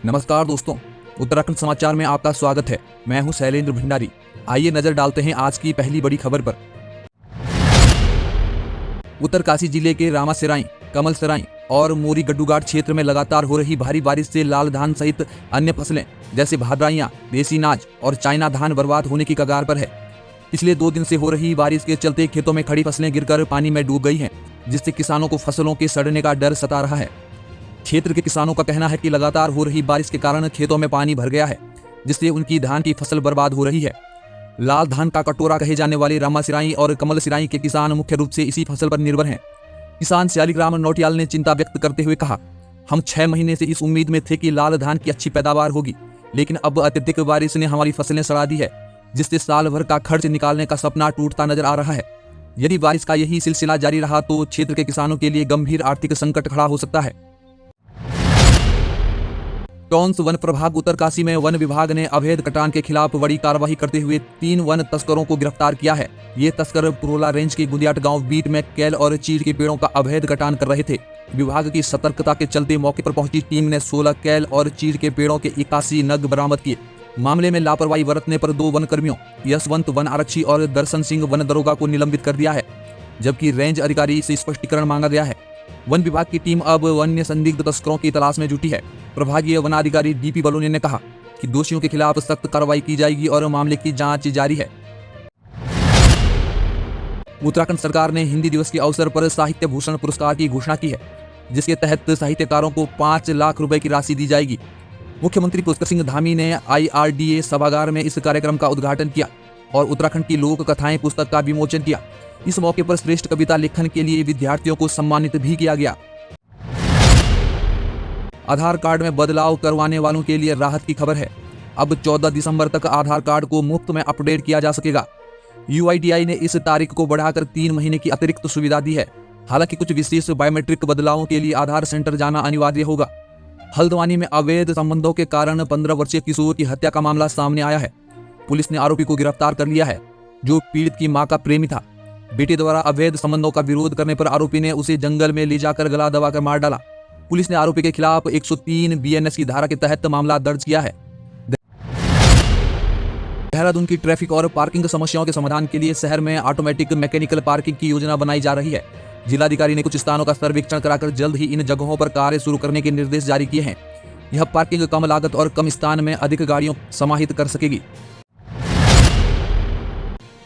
नमस्कार दोस्तों, उत्तराखंड समाचार में आपका स्वागत है। मैं हूं शैलेंद्र भंडारी। आइए नजर डालते हैं आज की पहली बड़ी खबर पर। उत्तरकाशी जिले के रामासराई, कमलसराई और मोरी गड्डूघाट क्षेत्र में लगातार हो रही भारी बारिश से लाल धान सहित अन्य फसलें जैसे भादराइयां, देसी नाज और चाइना धान बर्बाद होने की कगार पर है। पिछले 2 दिन से हो रही बारिश के चलते खेतों में खड़ी फसलें गिरकर पानी में डूब गई हैं, जिससे किसानों को फसलों के सड़ने का डर सता रहा है। क्षेत्र के किसानों का कहना है कि लगातार हो रही बारिश के कारण खेतों में पानी भर गया है, जिससे उनकी धान की फसल बर्बाद हो रही है। लाल धान का कटोरा कहे जाने वाले रामासराई और कमलसराई के किसान मुख्य रूप से इसी फसल पर निर्भर हैं। किसान शालिग्राम नौटियाल ने चिंता व्यक्त करते हुए कहा, हम 6 महीने से इस उम्मीद में थे कि लाल धान की अच्छी पैदावार होगी, लेकिन अब अत्यधिक बारिश ने हमारी फसलें सड़ा दी है, जिससे साल भर का खर्च निकालने का सपना टूटता नजर आ रहा है। यदि बारिश का यही सिलसिला जारी रहा तो क्षेत्र के किसानों के लिए गंभीर आर्थिक संकट खड़ा हो सकता है। टोंस वन प्रभाग उत्तरकाशी में वन विभाग ने अवैध कटान के खिलाफ बड़ी कार्रवाई करते हुए 3 वन तस्करों को गिरफ्तार किया है। ये तस्कर पुरोला रेंज के गुंदियाट गांव बीट में केल और चीड़ के पेड़ों का अवैध कटान कर रहे थे। विभाग की सतर्कता के चलते मौके पर पहुंची टीम ने 16 केल और चीड़ के पेड़ों के 81 नग बरामद किए। मामले में लापरवाही बरतने पर 2 वन कर्मियों यशवंत वन आरक्षी और दर्शन सिंह वन दरोगा को निलंबित कर दिया है, जबकि रेंज अधिकारी से स्पष्टीकरण मांगा गया है। वन विभाग की टीम अब वन्य संदिग्ध तस्करों की तलाश में जुटी है। प्रभागीय वनाधिकारी डीपी बलोनी ने कहा कि दोषियों के खिलाफ सख्त कार्रवाई की जाएगी और मामले की जांच जारी है। उत्तराखंड सरकार ने हिंदी दिवस के अवसर पर साहित्य भूषण पुरस्कार की घोषणा की है, जिसके तहत साहित्यकारों को 5 लाख रुपए की राशि दी जाएगी। मुख्यमंत्री पुष्कर सिंह धामी ने IRDA सभागार में इस कार्यक्रम का उद्घाटन किया और उत्तराखंड की लोक कथाएं पुस्तक का विमोचन किया। इस मौके पर श्रेष्ठ कविता लेखन के लिए विद्यार्थियों को सम्मानित भी किया गया। आधार कार्ड में बदलाव करवाने वालों के लिए राहत की खबर है। अब 14 दिसंबर तक आधार कार्ड को मुफ्त में अपडेट किया जा सकेगा। UIDAI ने इस तारीख को बढ़ाकर 3 महीने की अतिरिक्त सुविधा दी है। हालांकि कुछ विशेष बायोमेट्रिक बदलावों के लिए आधार सेंटर जाना अनिवार्य होगा। हल्द्वानी में अवैध संबंधों के कारण 15 वर्षीय किशोर की हत्या का मामला सामने आया है। पुलिस ने आरोपी को गिरफ्तार कर लिया है, जो पीड़ित की मां का प्रेमी था। बेटे द्वारा अवैध संबंधों का विरोध करने पर आरोपी ने उसे जंगल में ले जाकर गला दबाकर मार डाला। पुलिस ने आरोपी के खिलाफ 103 BNS की धारा के तहत मामला दर्ज किया है। देहरादून की ट्रैफिक और पार्किंग समस्याओं के समाधान के लिए शहर में ऑटोमेटिक मैकेनिकल पार्किंग की योजना बनाई जा रही है। जिलाधिकारी ने कुछ स्थानों का सर्वेक्षण कराकर जल्द ही इन जगहों पर कार्य शुरू करने के निर्देश जारी किए हैं। यह पार्किंग कम लागत और कम स्थान में अधिक गाड़ियों समाहित कर सकेगी।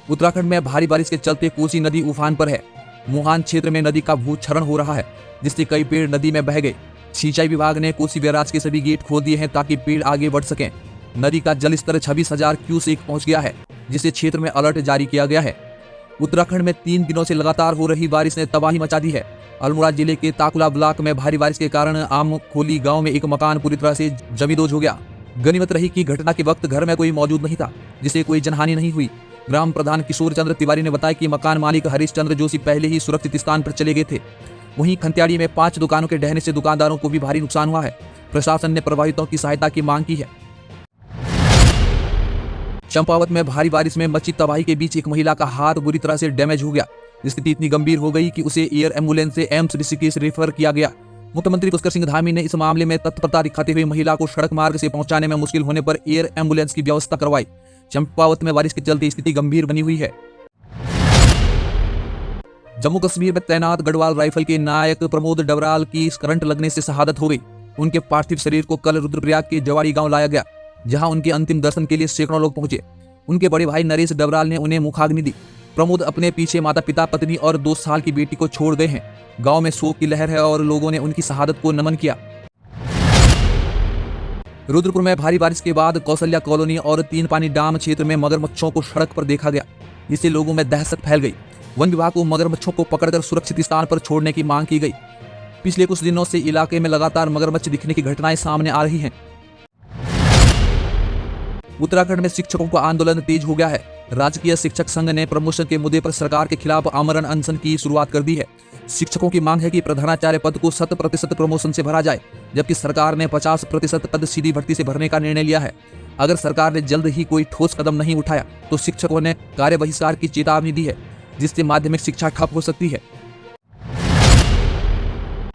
उत्तराखंड में भारी बारिश के चलते कोसी नदी उफान पर है। मोहान क्षेत्र में नदी का भूक्षरण हो रहा है, जिससे कई पेड़ नदी में बह गए। सिंचाई विभाग ने कोसी बैराज के सभी गेट खोल दिए हैं ताकि पेड़ आगे बढ़ सकें। नदी का जलस्तर 26,000 क्यूसेक पहुंच गया है, जिससे क्षेत्र में अलर्ट जारी किया गया है। उत्तराखंड में 3 दिनों से लगातार हो रही बारिश ने तबाही मचा दी है। अल्मोड़ा जिले के ताकुला ब्लॉक में भारी बारिश के कारण आमखोली गांव में एक मकान पूरी तरह से जमींदोज हो गया। गनीमत रही कि घटना के वक्त घर में कोई मौजूद नहीं था, जिससे कोई जनहानि नहीं हुई। ग्राम प्रधान किशोर चंद्र तिवारी ने बताया कि मकान मालिक हरीश चंद्र जोशी पहले ही सुरक्षित स्थान पर चले गए थे। वहीं खंतियाड़ी में 5 दुकानों के ढहने से दुकानदारों को भी भारी नुकसान हुआ है। प्रशासन ने प्रभावितों की सहायता की मांग की है। चंपावत में भारी बारिश में मची तबाही के बीच एक महिला का हाथ बुरी तरह से डैमेज हो गया। स्थिति इतनी गंभीर हो गई कि उसे एयर एम्बुलेंस से एम्स ऋषिकेश रेफर किया गया। मुख्यमंत्री पुष्कर सिंह धामी ने इस मामले में तत्परता दिखाते हुए महिला को सड़क मार्ग से पहुंचाने में मुश्किल होने पर एयर एम्बुलेंस की व्यवस्था करवाई। चंपावत में बारिश के चलते स्थिति गंभीर बनी हुई है। जम्मू कश्मीर में तैनात गढ़वाल राइफल के नायक प्रमोद डबराल की करंट लगने से शहादत हो गई। उनके पार्थिव शरीर को कल रुद्रप्रयाग के जवाड़ी गांव लाया गया, जहां उनके अंतिम दर्शन के लिए सैकड़ों लोग पहुंचे। उनके बड़े भाई नरेश डबराल ने उन्हें मुखाग्नि दी। प्रमोद अपने पीछे माता पिता, पत्नी और 2 साल की बेटी को छोड़ गए हैं। गांव में शोक की लहर है और लोगों ने उनकी शहादत को नमन किया। रुद्रपुर में भारी बारिश के बाद कौशल्या कॉलोनी और 3 पानी डाम क्षेत्र में मगरमच्छों को सड़क पर देखा गया, जिससे लोगों में दहशत फैल गई। वन विभाग को मगरमच्छों को पकड़कर सुरक्षित स्थान पर छोड़ने की मांग की गई। पिछले कुछ दिनों से इलाके में लगातार मगरमच्छ दिखने की घटनाएं सामने आ रही हैं। उत्तराखंड में शिक्षकों का आंदोलन तेज हो गया है। राजकीय शिक्षक संघ ने प्रमोशन के मुद्दे पर सरकार के खिलाफ आमरण अनशन की शुरुआत कर दी है। शिक्षकों की मांग है कि प्रधानाचार्य पद को 100% प्रमोशन से भरा जाए, जबकि सरकार ने 50% पद सीधी भर्ती से भरने का निर्णय लिया है। अगर सरकार ने जल्द ही कोई ठोस कदम नहीं उठाया तो शिक्षकों ने कार्य बहिष्कार की चेतावनी दी है, जिससे माध्यमिक शिक्षा ठप हो सकती है।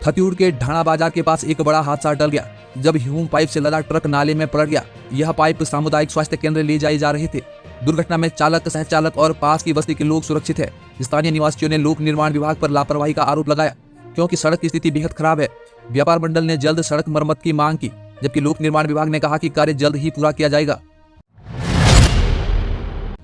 खतियूड़ के ढाणा बाजार के पास एक बड़ा हादसा टल गया। जब ह्यूम पाइप से लदा ट्रक नाले में पलट गया। यह पाइप सामुदायिक स्वास्थ्य केंद्र ले जाए जा रहे थे। दुर्घटना में चालक, सहचालक और पास की बस्ती के लोग सुरक्षित है। स्थानीय निवासियों ने लोक निर्माण विभाग पर लापरवाही का आरोप लगाया, क्योंकि सड़क की स्थिति बेहद खराब है। व्यापार मंडल ने जल्द सड़क मरम्मत की मांग की, जबकि लोक निर्माण विभाग ने कहा कि कार्य जल्द ही पूरा किया जाएगा।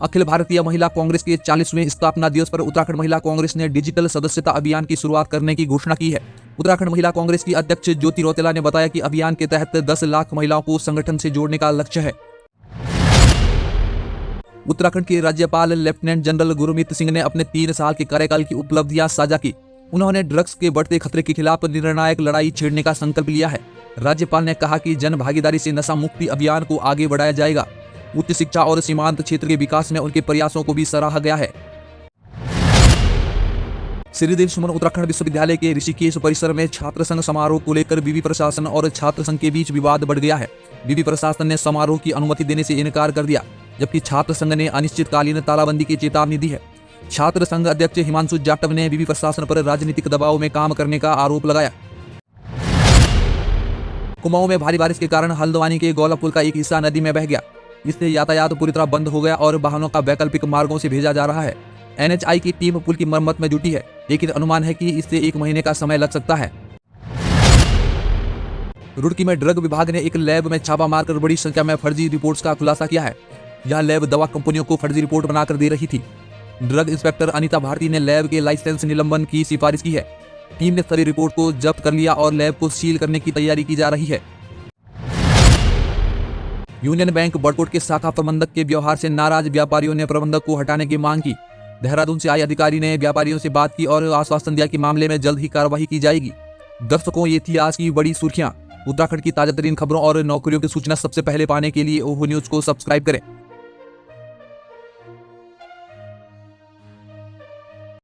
अखिल भारतीय महिला कांग्रेस के 40वें स्थापना दिवस पर उत्तराखंड महिला कांग्रेस ने डिजिटल सदस्यता अभियान की शुरुआत करने की घोषणा की है। उत्तराखंड महिला कांग्रेस की अध्यक्ष ज्योति रौतेला ने बताया कि अभियान के तहत 10 लाख महिलाओं को संगठन से जोड़ने का लक्ष्य है। उत्तराखंड के राज्यपाल लेफ्टिनेंट जनरल गुरमीत सिंह ने अपने 3 साल के कार्यकाल की उपलब्धियां साझा की। उन्होंने ड्रग्स के बढ़ते खतरे के खिलाफ निर्णायक लड़ाई छेड़ने का संकल्प लिया है। राज्यपाल ने कहा कि जन भागीदारी से नशा मुक्ति अभियान को आगे बढ़ाया जाएगा। उच्च शिक्षा और सीमांत क्षेत्र के विकास में उनके प्रयासों को भी सराहा गया है। श्रीदेव सुमन उत्तराखंड विश्वविद्यालय के ऋषिकेश परिसर में छात्र संघ समारोह को लेकर विवि प्रशासन और छात्र संघ के बीच विवाद बढ़ गया है। विवि प्रशासन ने समारोह की अनुमति देने से इनकार कर दिया, जबकि छात्र संघ ने अनिश्चितकालीन तालाबंदी की चेतावनी दी है। छात्र संघ अध्यक्ष हिमांशु जाटव ने विवि प्रशासन पर राजनीतिक दबाव में काम करने का आरोप लगाया। कुमाऊं में भारी बारिश के कारण हल्द्वानी के गौला पुल का एक हिस्सा नदी में बह गया। इससे यातायात पूरी तरह बंद हो गया और वाहनों का वैकल्पिक मार्गों से भेजा जा रहा है। NHI की टीम पुल की मरम्मत में जुटी है, लेकिन अनुमान है कि इससे 1 महीने का समय लग सकता है। रुड़की में ड्रग विभाग ने एक लैब में छापा मारकर बड़ी संख्या में फर्जी रिपोर्ट्स का खुलासा किया है। यह लैब दवा कंपनियों को फर्जी रिपोर्ट बनाकर दे रही थी। ड्रग इंस्पेक्टर अनीता भारती ने लैब के लाइसेंस निलंबन की सिफारिश की है। टीम ने सभी रिपोर्ट को जब्त कर लिया और लैब को सील करने की तैयारी की जा रही है। यूनियन बैंक बड़कोट के शाखा प्रबंधक के व्यवहार से नाराज व्यापारियों ने प्रबंधक को हटाने की मांग की। देहरादून से आए अधिकारी ने व्यापारियों से बात की और आश्वासन दिया कि मामले में जल्द ही कार्रवाई की जाएगी। दर्शकों, ये थी आज की बड़ी सुर्खियां। उत्तराखंड की ताजा तरीन खबरों और नौकरियों की सूचना सबसे पहले पाने के लिए ओहो न्यूज को सब्सक्राइब करें।